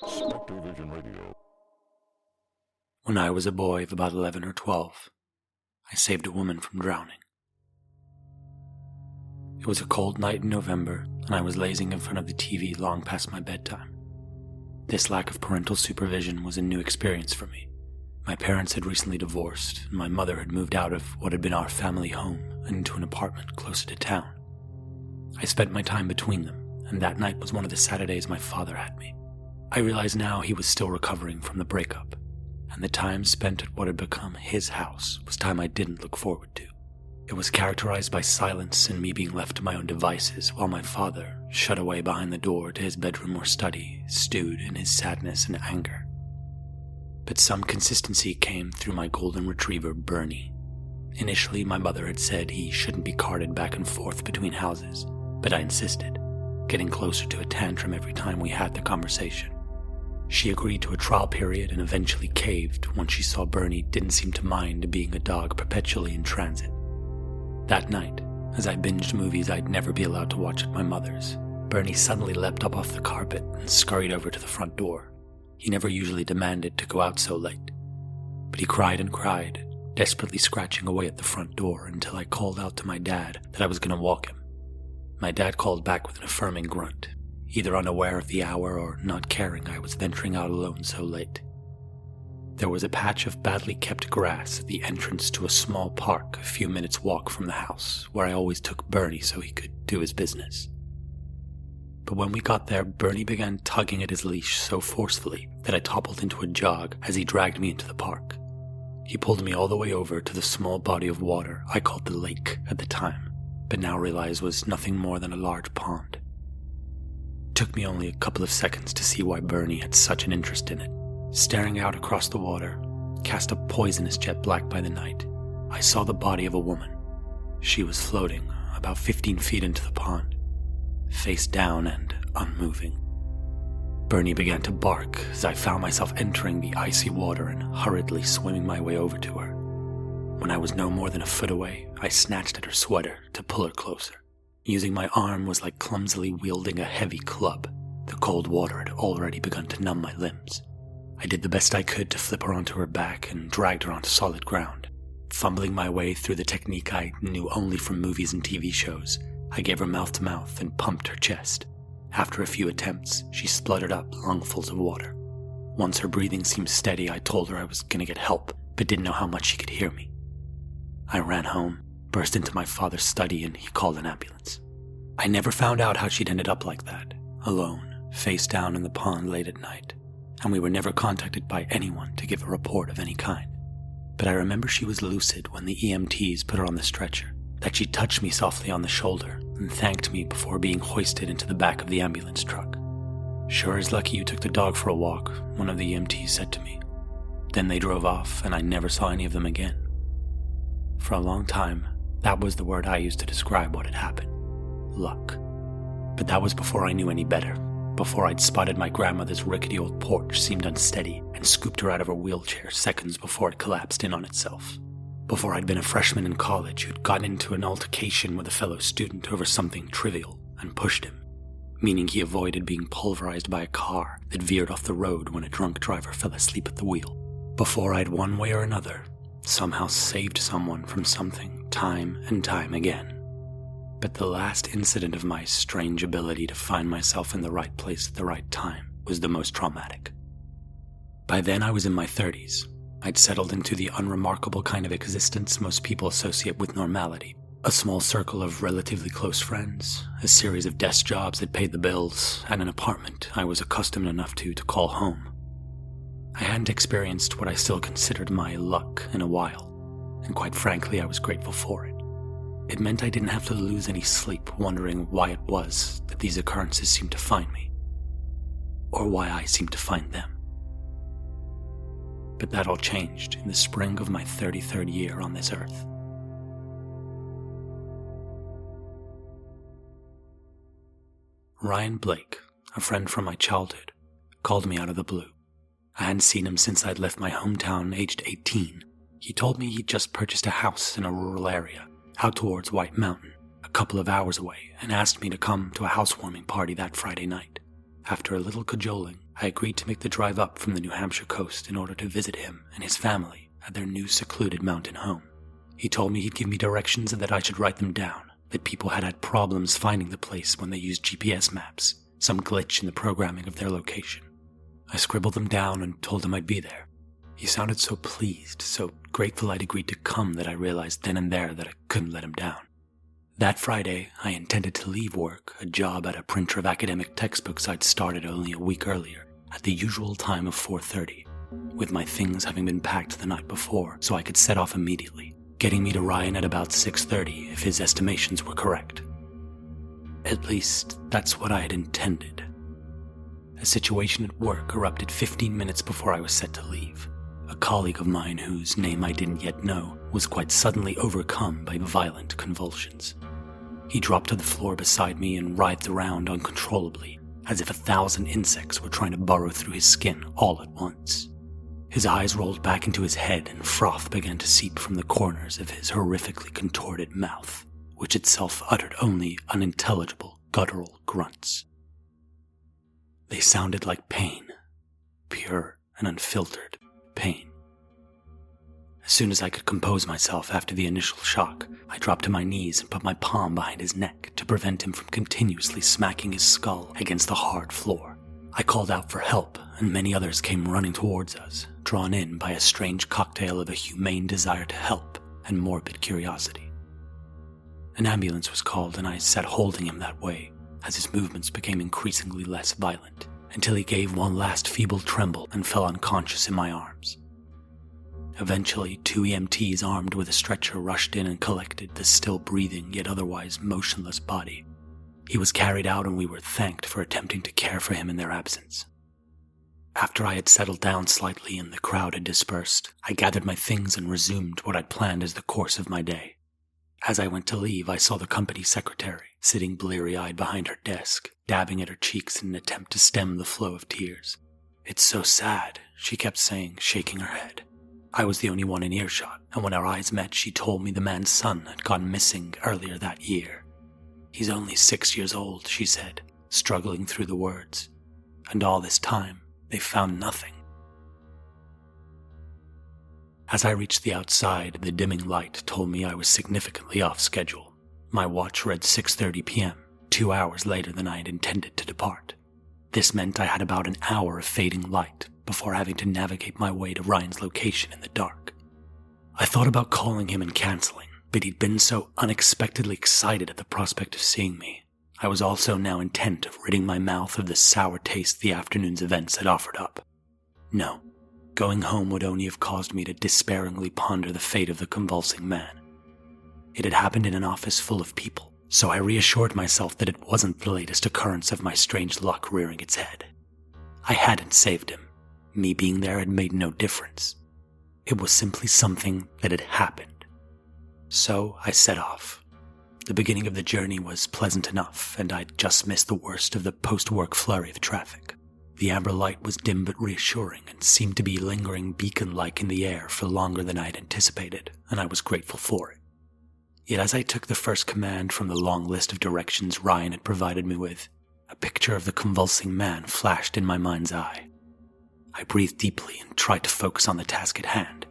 Spectrovision Radio. When I was a boy of about 11 or 12, I saved a woman from drowning. It was a cold night in November, and I was lazing in front of the TV long past my bedtime. This lack of parental supervision was a new experience for me. My parents had recently divorced, and my mother had moved out of what had been our family home and into an apartment closer to town. I spent my time between them, and that night was one of the Saturdays my father had me. I realize now he was still recovering from the breakup, and the time spent at what had become his house was time I didn't look forward to. It was characterized by silence and me being left to my own devices while my father, shut away behind the door to his bedroom or study, stewed in his sadness and anger. But some consistency came through my golden retriever, Bernie. Initially, my mother had said he shouldn't be carted back and forth between houses, but I insisted, getting closer to a tantrum every time we had the conversation. She agreed to a trial period and eventually caved once she saw Bernie didn't seem to mind being a dog perpetually in transit. That night, as I binged movies I'd never be allowed to watch at my mother's, Bernie suddenly leapt up off the carpet and scurried over to the front door. He never usually demanded to go out so late, but he cried and cried, desperately scratching away at the front door until I called out to my dad that I was going to walk him. My dad called back with an affirming grunt, either unaware of the hour or not caring I was venturing out alone so late. There was a patch of badly kept grass at the entrance to a small park a few minutes' walk from the house, where I always took Bernie so he could do his business. But when we got there, Bernie began tugging at his leash so forcefully that I toppled into a jog as he dragged me into the park. He pulled me all the way over to the small body of water I called the lake at the time, but now realized was nothing more than a large pond. It took me only a couple of seconds to see why Bernie had such an interest in it. Staring out across the water, cast a poisonous jet black by the night, I saw the body of a woman. She was floating about 15 feet into the pond, face down and unmoving. Bernie began to bark as I found myself entering the icy water and hurriedly swimming my way over to her. When I was no more than a foot away, I snatched at her sweater to pull her closer. Using my arm was like clumsily wielding a heavy club. The cold water had already begun to numb my limbs. I did the best I could to flip her onto her back and dragged her onto solid ground. Fumbling my way through the technique I knew only from movies and TV shows, I gave her mouth-to-mouth and pumped her chest. After a few attempts, she spluttered up lungfuls of water. Once her breathing seemed steady, I told her I was going to get help, but didn't know how much she could hear me. I ran home, burst into my father's study, and he called an ambulance. I never found out how she'd ended up like that, alone, face down in the pond late at night, and we were never contacted by anyone to give a report of any kind. But I remember she was lucid when the EMTs put her on the stretcher, that she touched me softly on the shoulder and thanked me before being hoisted into the back of the ambulance truck. "Sure is lucky you took the dog for a walk," one of the EMTs said to me. Then they drove off and I never saw any of them again. For a long time, that was the word I used to describe what had happened. Luck. But that was before I knew any better, before I'd spotted my grandmother's rickety old porch seemed unsteady and scooped her out of her wheelchair seconds before it collapsed in on itself. Before I'd been a freshman in college who'd gotten into an altercation with a fellow student over something trivial and pushed him, meaning he avoided being pulverized by a car that veered off the road when a drunk driver fell asleep at the wheel. Before I'd one way or another somehow saved someone from something time and time again. But the last incident of my strange ability to find myself in the right place at the right time was the most traumatic. By then I was in my 30s. I'd settled into the unremarkable kind of existence most people associate with normality. A small circle of relatively close friends, a series of desk jobs that paid the bills, and an apartment I was accustomed enough to call home. I hadn't experienced what I still considered my luck in a while, and quite frankly I was grateful for it. It meant I didn't have to lose any sleep wondering why it was that these occurrences seemed to find me, or why I seemed to find them. But that all changed in the spring of my 33rd year on this earth. Ryan Blake, a friend from my childhood, called me out of the blue. I hadn't seen him since I'd left my hometown aged 18. He told me he'd just purchased a house in a rural area, out towards White Mountain, a couple of hours away, and asked me to come to a housewarming party that Friday night. After a little cajoling, I agreed to make the drive up from the New Hampshire coast in order to visit him and his family at their new secluded mountain home. He told me he'd give me directions and that I should write them down, that people had had problems finding the place when they used GPS maps, some glitch in the programming of their location. I scribbled them down and told him I'd be there. He sounded so pleased, so grateful I'd agreed to come that I realized then and there that I couldn't let him down. That Friday, I intended to leave work, a job at a printer of academic textbooks I'd started only a week earlier, at the usual time of 4:30, with my things having been packed the night before so I could set off immediately, getting me to Ryan at about 6:30 if his estimations were correct. At least, that's what I had intended. A situation at work erupted 15 minutes before I was set to leave. A colleague of mine, whose name I didn't yet know, was quite suddenly overcome by violent convulsions. He dropped to the floor beside me and writhed around uncontrollably, as if 1,000 insects were trying to burrow through his skin all at once. His eyes rolled back into his head and froth began to seep from the corners of his horrifically contorted mouth, which itself uttered only unintelligible, guttural grunts. They sounded like pain, pure and unfiltered pain. As soon as I could compose myself after the initial shock, I dropped to my knees and put my palm behind his neck to prevent him from continuously smacking his skull against the hard floor. I called out for help, and many others came running towards us, drawn in by a strange cocktail of a humane desire to help and morbid curiosity. An ambulance was called, and I sat holding him that way, as his movements became increasingly less violent, until he gave one last feeble tremble and fell unconscious in my arms. Eventually, 2 EMTs armed with a stretcher rushed in and collected the still breathing yet otherwise motionless body. He was carried out and we were thanked for attempting to care for him in their absence. After I had settled down slightly and the crowd had dispersed, I gathered my things and resumed what I'd planned as the course of my day. As I went to leave, I saw the company secretary sitting bleary-eyed behind her desk, dabbing at her cheeks in an attempt to stem the flow of tears. "It's so sad," she kept saying, shaking her head. I was the only one in earshot, and when our eyes met, she told me the man's son had gone missing earlier that year. "He's only 6 years old," she said, struggling through the words. "And all this time, they found nothing." As I reached the outside, the dimming light told me I was significantly off schedule. My watch read 6:30 p.m., 2 hours later than I had intended to depart. This meant I had about an hour of fading light before having to navigate my way to Ryan's location in the dark. I thought about calling him and canceling, but he'd been so unexpectedly excited at the prospect of seeing me. I was also now intent of ridding my mouth of the sour taste the afternoon's events had offered up. No. Going home would only have caused me to despairingly ponder the fate of the convulsing man. It had happened in an office full of people, so I reassured myself that it wasn't the latest occurrence of my strange luck rearing its head. I hadn't saved him. Me being there had made no difference. It was simply something that had happened. So I set off. The beginning of the journey was pleasant enough, and I'd just missed the worst of the post-work flurry of traffic. The amber light was dim but reassuring and seemed to be lingering beacon-like in the air for longer than I had anticipated, and I was grateful for it. Yet as I took the first command from the long list of directions Ryan had provided me with, a picture of the convulsing man flashed in my mind's eye. I breathed deeply and tried to focus on the task at hand.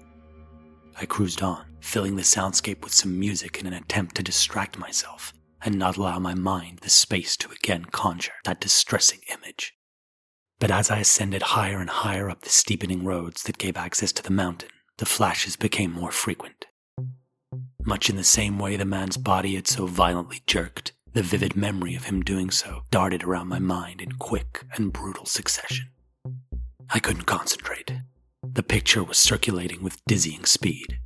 I cruised on, filling the soundscape with some music in an attempt to distract myself and not allow my mind the space to again conjure that distressing image. But as I ascended higher and higher up the steepening roads that gave access to the mountain, the flashes became more frequent. Much in the same way the man's body had so violently jerked, the vivid memory of him doing so darted around my mind in quick and brutal succession. I couldn't concentrate. The picture was circulating with dizzying speed.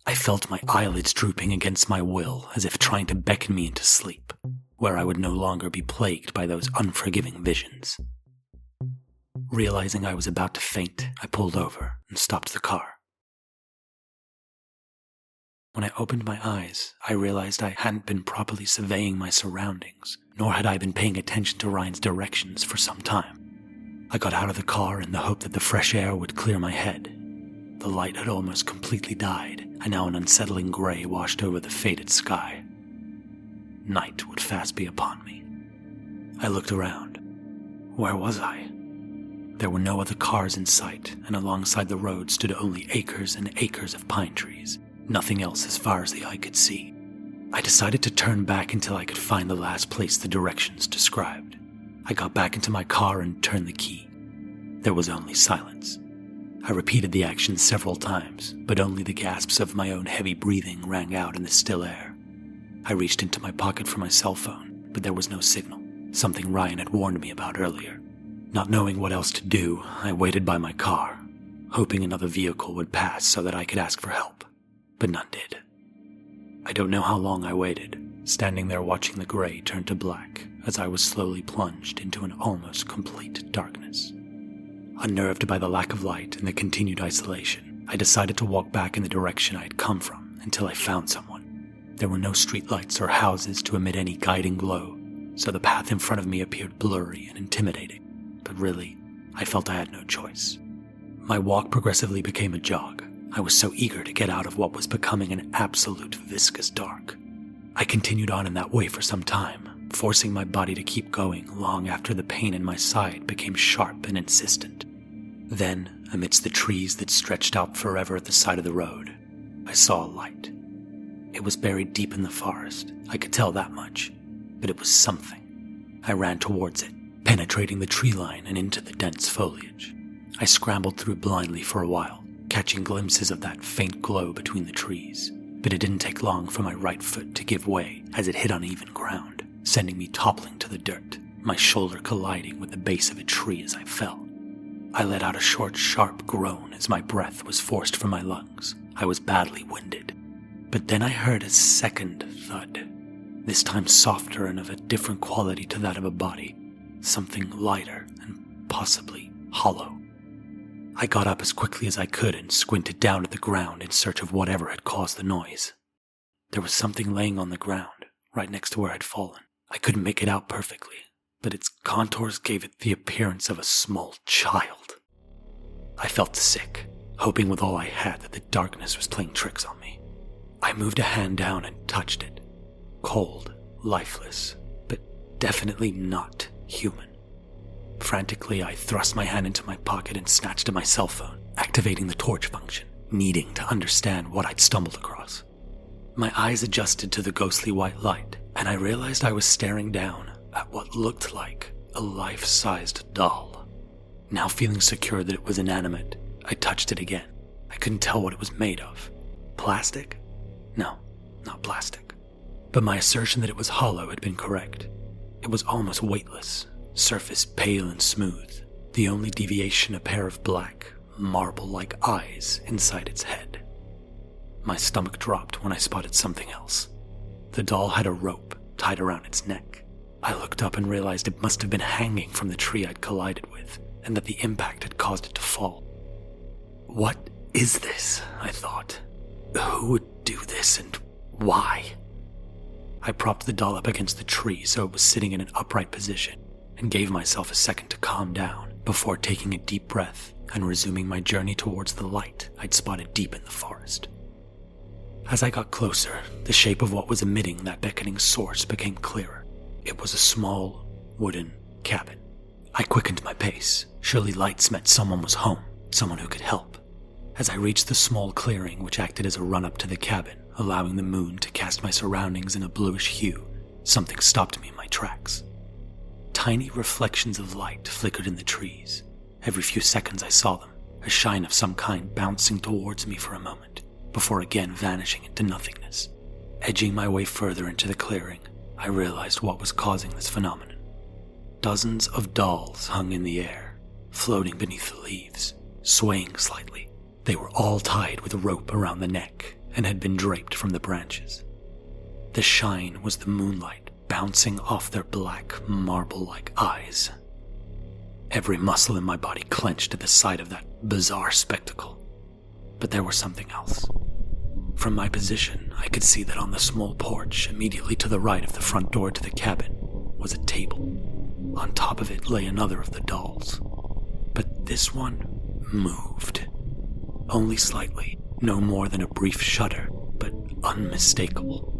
I felt my eyelids drooping against my will as if trying to beckon me into sleep, where I would no longer be plagued by those unforgiving visions. Realizing I was about to faint, I pulled over and stopped the car. When I opened my eyes, I realized I hadn't been properly surveying my surroundings, nor had I been paying attention to Ryan's directions for some time. I got out of the car in the hope that the fresh air would clear my head. The light had almost completely died, and now an unsettling gray washed over the faded sky. Night would fast be upon me. I looked around. Where was I? There were no other cars in sight, and alongside the road stood only acres and acres of pine trees. Nothing else as far as the eye could see. I decided to turn back until I could find the last place the directions described. I got back into my car and turned the key. There was only silence. I repeated the action several times, but only the gasps of my own heavy breathing rang out in the still air. I reached into my pocket for my cell phone, but there was no signal, something Ryan had warned me about earlier. Not knowing what else to do, I waited by my car, hoping another vehicle would pass so that I could ask for help, but none did. I don't know how long I waited, standing there watching the gray turn to black as I was slowly plunged into an almost complete darkness. Unnerved by the lack of light and the continued isolation, I decided to walk back in the direction I had come from until I found someone. There were no streetlights or houses to emit any guiding glow, so the path in front of me appeared blurry and intimidating. But really, I felt I had no choice. My walk progressively became a jog. I was so eager to get out of what was becoming an absolute viscous dark. I continued on in that way for some time, forcing my body to keep going long after the pain in my side became sharp and insistent. Then, amidst the trees that stretched out forever at the side of the road, I saw a light. It was buried deep in the forest, I could tell that much, but it was something. I ran towards it, penetrating the tree line and into the dense foliage. I scrambled through blindly for a while, catching glimpses of that faint glow between the trees, but it didn't take long for my right foot to give way as it hit uneven ground, sending me toppling to the dirt, my shoulder colliding with the base of a tree as I fell. I let out a short, sharp groan as my breath was forced from my lungs. I was badly winded. But then I heard a second thud, this time softer and of a different quality to that of a body, something lighter and possibly hollow. I got up as quickly as I could and squinted down at the ground in search of whatever had caused the noise. There was something laying on the ground, right next to where I'd fallen. I couldn't make it out perfectly, but its contours gave it the appearance of a small child. I felt sick, hoping with all I had that the darkness was playing tricks on me. I moved a hand down and touched it. Cold, lifeless, but definitely not human. Frantically, I thrust my hand into my pocket and snatched at my cell phone, activating the torch function, needing to understand what I'd stumbled across. My eyes adjusted to the ghostly white light, and I realized I was staring down at what looked like a life-sized doll. Now feeling secure that it was inanimate, I touched it again. I couldn't tell what it was made of. Plastic? No, not plastic. But my assertion that it was hollow had been correct. It was almost weightless, surface pale and smooth, the only deviation a pair of black, marble-like eyes inside its head. My stomach dropped when I spotted something else. The doll had a rope tied around its neck. I looked up and realized it must have been hanging from the tree I'd collided with, and that the impact had caused it to fall. What is this? I thought. Who would do this and why? I propped the doll up against the tree so it was sitting in an upright position, and gave myself a second to calm down before taking a deep breath and resuming my journey towards the light I'd spotted deep in the forest. As I got closer, the shape of what was emitting that beckoning source became clearer. It was a small, wooden cabin. I quickened my pace. Surely lights meant someone was home, someone who could help. As I reached the small clearing which acted as a run-up to the cabin, allowing the moon to cast my surroundings in a bluish hue, something stopped me in my tracks. Tiny reflections of light flickered in the trees. Every few seconds I saw them, a shine of some kind bouncing towards me for a moment, before again vanishing into nothingness. Edging my way further into the clearing, I realized what was causing this phenomenon. Dozens of dolls hung in the air, floating beneath the leaves, swaying slightly. They were all tied with a rope around the neck and had been draped from the branches. The shine was the moonlight bouncing off their black, marble-like eyes. Every muscle in my body clenched at the sight of that bizarre spectacle. But there was something else. From my position, I could see that on the small porch immediately to the right of the front door to the cabin was a table. On top of it lay another of the dolls. But this one moved. Only slightly, no more than a brief shudder, but unmistakable.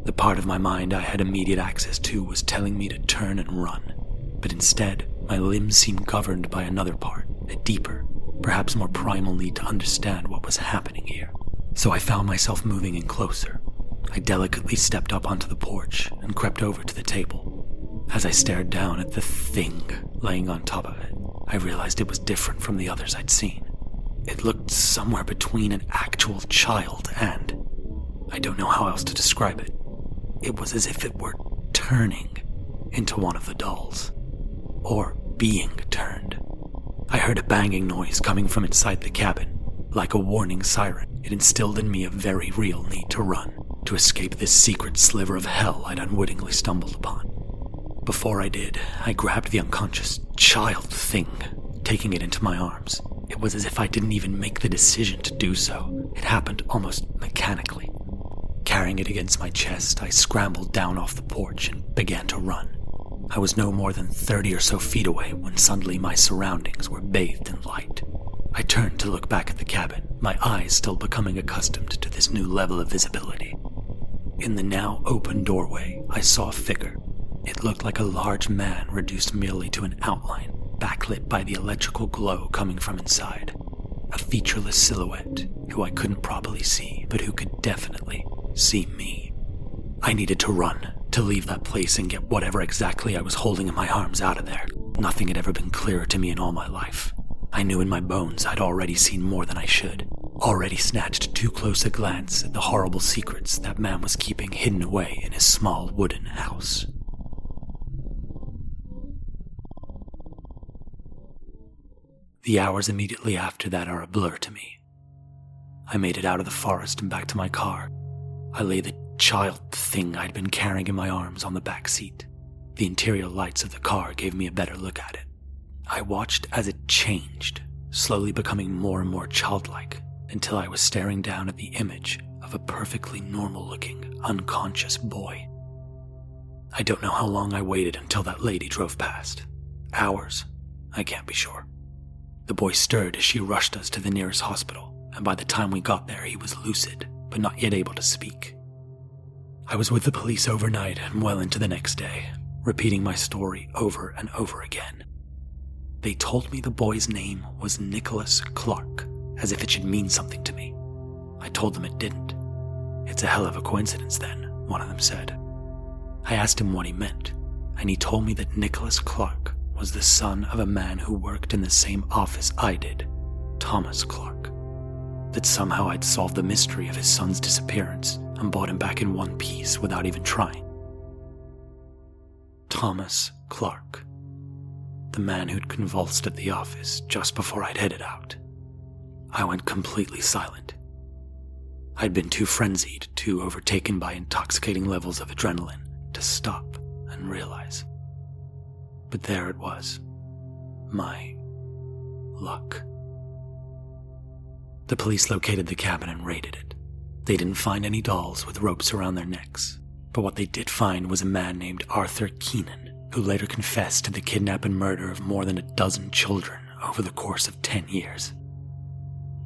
The part of my mind I had immediate access to was telling me to turn and run, but instead, My limbs seemed governed by another part, a deeper, perhaps more primal need to understand what was happening here. So I found myself moving in closer. I delicately stepped up onto the porch and crept over to the table. As I stared down at the thing laying on top of it, I realized it was different from the others I'd seen. It looked somewhere between an actual child and... I don't know how else to describe it. It was as if it were turning into one of the dolls. Or being turned. I heard a banging noise coming from inside the cabin. Like a warning siren, it instilled in me a very real need to run, to escape this secret sliver of hell I'd unwittingly stumbled upon. Before I did, I grabbed the unconscious child thing, taking it into my arms. It was as if I didn't even make the decision to do so. It happened almost mechanically. Carrying it against my chest, I scrambled down off the porch and began to run. I was no more than 30 or so feet away when suddenly my surroundings were bathed in light. I turned to look back at the cabin, my eyes still becoming accustomed to this new level of visibility. In the now open doorway, I saw a figure. It looked like a large man reduced merely to an outline, backlit by the electrical glow coming from inside. A featureless silhouette who I couldn't properly see, but who could definitely see me. I needed to run, to leave that place and get whatever exactly I was holding in my arms out of there. Nothing had ever been clearer to me in all my life. I knew in my bones I'd already seen more than I should, already snatched too close a glance at the horrible secrets that man was keeping hidden away in his small wooden house. The hours immediately after that are a blur to me. I made it out of the forest and back to my car. I lay the child thing I'd been carrying in my arms on the back seat. The interior lights of the car gave me a better look at it. I watched as it changed, slowly becoming more and more childlike, until I was staring down at the image of a perfectly normal-looking, unconscious boy. I don't know how long I waited until that lady drove past. Hours? I can't be sure. The boy stirred as she rushed us to the nearest hospital, and by the time we got there he was lucid, but not yet able to speak. I was with the police overnight and well into the next day, repeating my story over and over again. They told me the boy's name was Nicholas Clark, as if it should mean something to me. I told them it didn't. It's a hell of a coincidence then, one of them said. I asked him what he meant, and he told me that Nicholas Clark was the son of a man who worked in the same office I did, Thomas Clark. That somehow I'd solved the mystery of his son's disappearance and brought him back in one piece without even trying. Thomas Clark. The man who'd convulsed at the office just before I'd headed out. I went completely silent. I'd been too frenzied, too overtaken by intoxicating levels of adrenaline to stop and realize. But there it was. My luck. The police located the cabin and raided it. They didn't find any dolls with ropes around their necks, but what they did find was a man named Arthur Keenan, who later confessed to the kidnap and murder of more than a dozen children over the course of 10 years.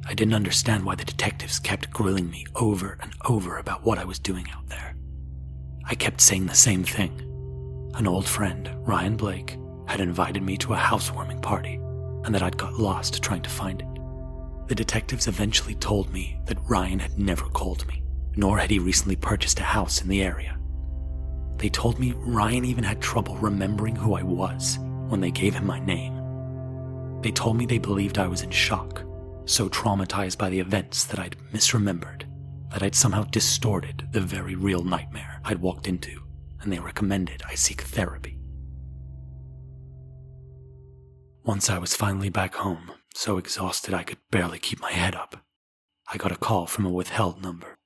I didn't understand why the detectives kept grilling me over and over about what I was doing out there. I kept saying the same thing. An old friend, Ryan Blake, had invited me to a housewarming party, and that I'd got lost trying to find it. The detectives eventually told me that Ryan had never called me, nor had he recently purchased a house in the area. They told me Ryan even had trouble remembering who I was when they gave him my name. They told me they believed I was in shock, so traumatized by the events that I'd misremembered, that I'd somehow distorted the very real nightmare I'd walked into, and they recommended I seek therapy. Once I was finally back home, so exhausted I could barely keep my head up, I got a call from a withheld number.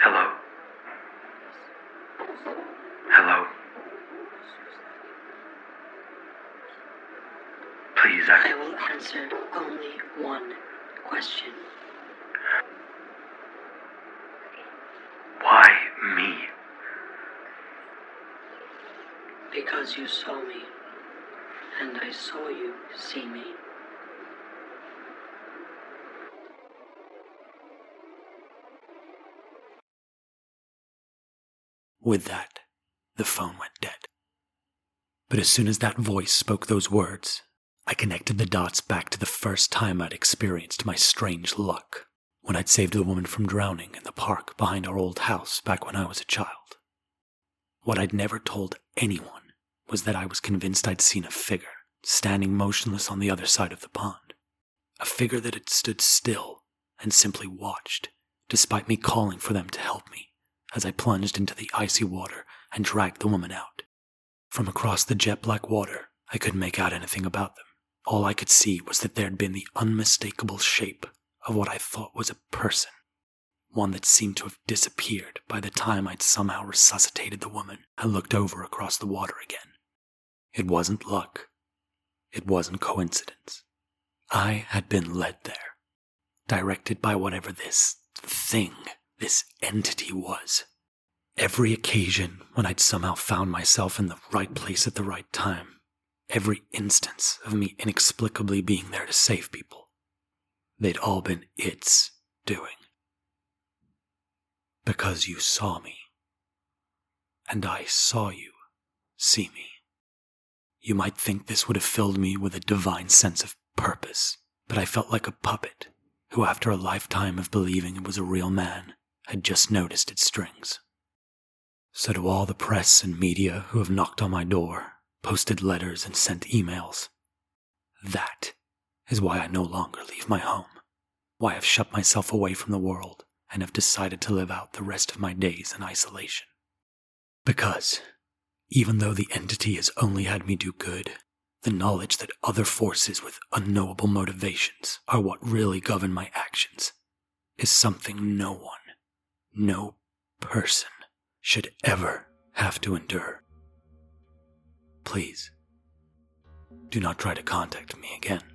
Hello? Hello? Please, I will answer only one question. Why me? Because you saw me, and I saw you see me. With that, the phone went dead. But as soon as that voice spoke those words, I connected the dots back to the first time I'd experienced my strange luck, when I'd saved a woman from drowning in the park behind our old house back when I was a child. What I'd never told anyone was that I was convinced I'd seen a figure standing motionless on the other side of the pond. A figure that had stood still and simply watched, despite me calling for them to help me, as I plunged into the icy water and dragged the woman out. From across the jet-black water, I couldn't make out anything about them. All I could see was that there'd been the unmistakable shape of what I thought was a person, one that seemed to have disappeared by the time I'd somehow resuscitated the woman and looked over across the water again. It wasn't luck. It wasn't coincidence. I had been led there, directed by whatever this thing, this entity was. Every occasion when I'd somehow found myself in the right place at the right time, every instance of me inexplicably being there to save people, they'd all been its doing. Because you saw me, and I saw you see me. You might think this would have filled me with a divine sense of purpose, but I felt like a puppet who, after a lifetime of believing it was a real man, had just noticed its strings. So to all the press and media who have knocked on my door, posted letters and sent emails, that is why I no longer leave my home, why I've shut myself away from the world and have decided to live out the rest of my days in isolation. Because, even though the entity has only had me do good, the knowledge that other forces with unknowable motivations are what really govern my actions is something no one, no person, should ever have to endure. Please, do not try to contact me again.